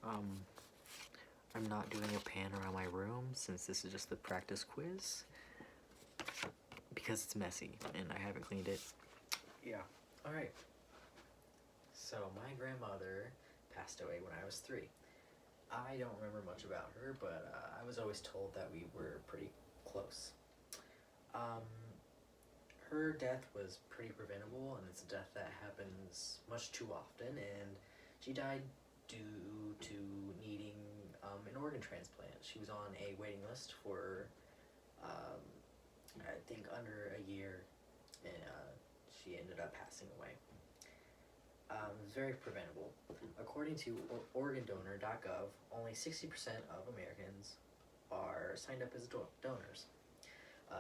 Um, I'm not doing a pan around my room since this is just the practice quiz because it's messy and I haven't cleaned it. Yeah. Alright. So, my grandmother passed away when I was 3. I don't remember much about her, but I was always told that we were pretty close. Um, Her death was pretty preventable, and it's a death that happens much too often, and she died due to needing an organ transplant. She was on a waiting list for, um, I think, under a year, and she ended up passing away. It was very preventable. According to organdonor.gov, only 60% of Americans are signed up as donors.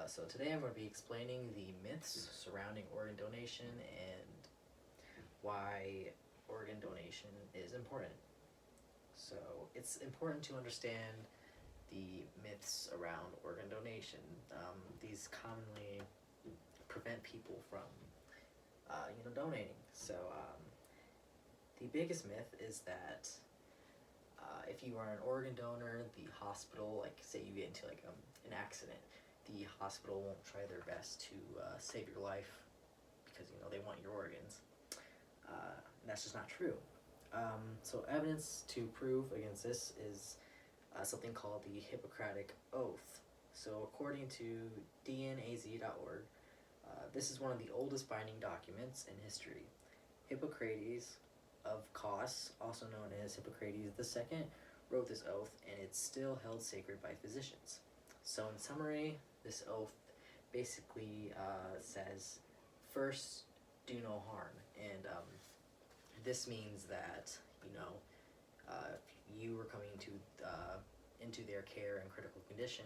So today I'm going to be explaining the myths surrounding organ donation and why organ donation is important. So it's important to understand the myths around organ donation. These commonly prevent people from donating. So the biggest myth is that if you are an organ donor, the hospital, like say you get into like an accident, the hospital won't try their best to save your life because they want your organs. And that's just not true. So evidence to prove against this is something called the Hippocratic Oath. So according to dnaz.org, this is one of the oldest binding documents in history. Hippocrates of Kos, also known as Hippocrates II, wrote this oath, and it's still held sacred by physicians. So in summary, this oath basically says, first, do no harm. And this means that, if you were coming into their care in critical condition,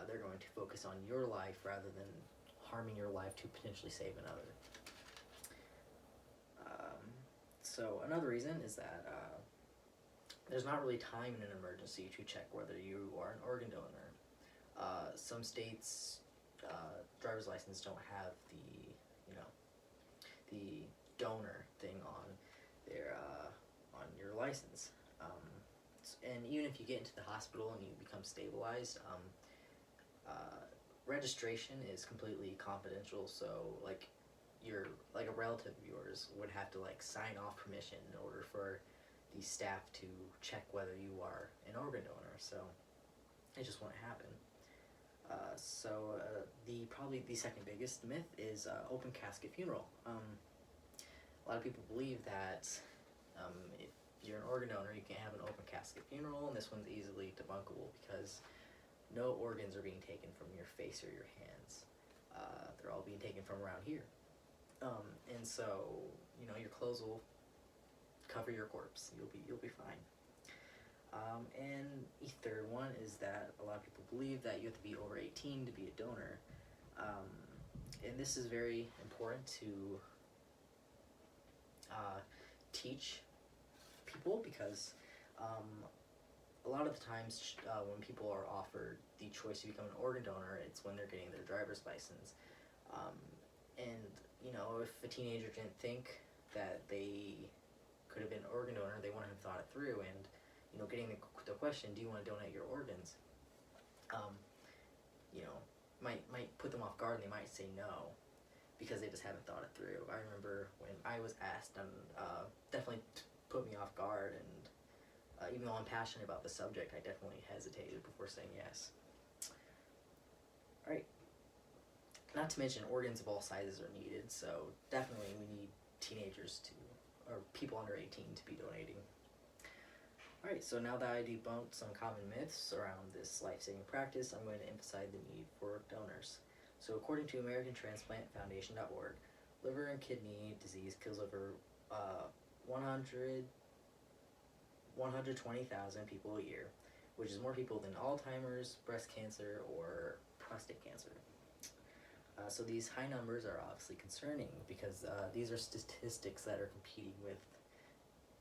they're going to focus on your life rather than harming your life to potentially save another. So another reason is that there's not really time in an emergency to check whether you are an organ donor. Some states' driver's license don't have the donor thing on their on your license. And even if you get into the hospital and you become stabilized, registration is completely confidential. So a relative of yours would have to sign off permission in order for the staff to check whether you are an organ donor. So it just won't happen. Probably the second biggest myth is open casket funeral. A lot of people believe that if you're an organ donor, you can't have an open casket funeral, and this one's easily debunkable because no organs are being taken from your face or your hands. They're all being taken from around here. And so, your clothes will cover your corpse. You'll be fine. And the third one is that a lot of people believe that you have to be over 18 to be a donor. And this is very important to teach people because a lot of the times when people are offered the choice to become an organ donor, it's when they're getting their driver's license. And if a teenager didn't think that they could have been an organ donor, they wouldn't have thought it through. And getting the question, do you want to donate your organs? Might put them off guard, and they might say no because they just haven't thought it through. I remember when I was asked, and definitely put me off guard, and even though I'm passionate about the subject, I definitely hesitated before saying yes. Alright. Not to mention, organs of all sizes are needed, so definitely we need teenagers or people under 18 to be donating. Alright, so now that I debunked some common myths around this life-saving practice, I'm going to emphasize the need for donors. So according to AmericanTransplantFoundation.org, liver and kidney disease kills over 120,000 people a year, which is more people than Alzheimer's, breast cancer, or prostate cancer. So these high numbers are obviously concerning because these are statistics that are competing with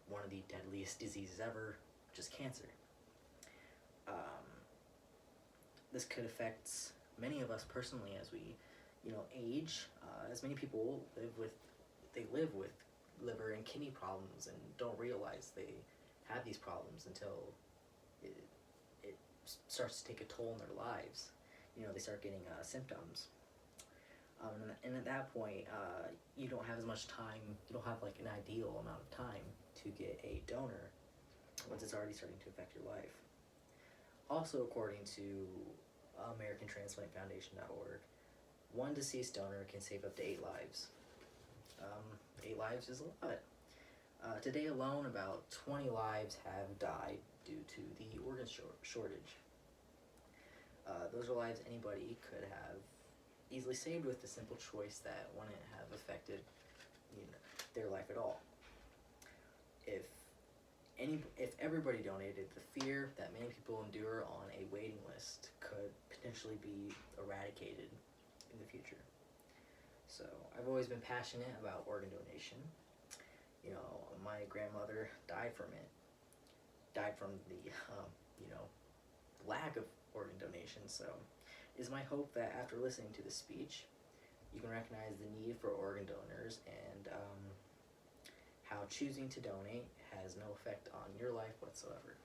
one of the deadliest diseases ever, which is cancer. This could affect many of us personally as we, age. As many people live with liver and kidney problems and don't realize they have these problems until it, it starts to take a toll on their lives. They start getting symptoms. And at that point, you don't have as much time, you don't have like an ideal amount of time to get a donor once it's already starting to affect your life. Also, according to AmericanTransplantFoundation.org, one deceased donor can save up to 8 lives. 8 lives is a lot. Today alone, about 20 lives have died due to the organ shortage. Those are lives anybody could have easily saved with the simple choice that wouldn't have affected their life at all. If everybody donated, the fear that many people endure on a waiting list could potentially be eradicated in the future. So I've always been passionate about organ donation. My grandmother died from it. Died from the lack of organ donation. So it is my hope that after listening to this speech, you can recognize the need for organ donors and how choosing to donate has no effect on your life whatsoever.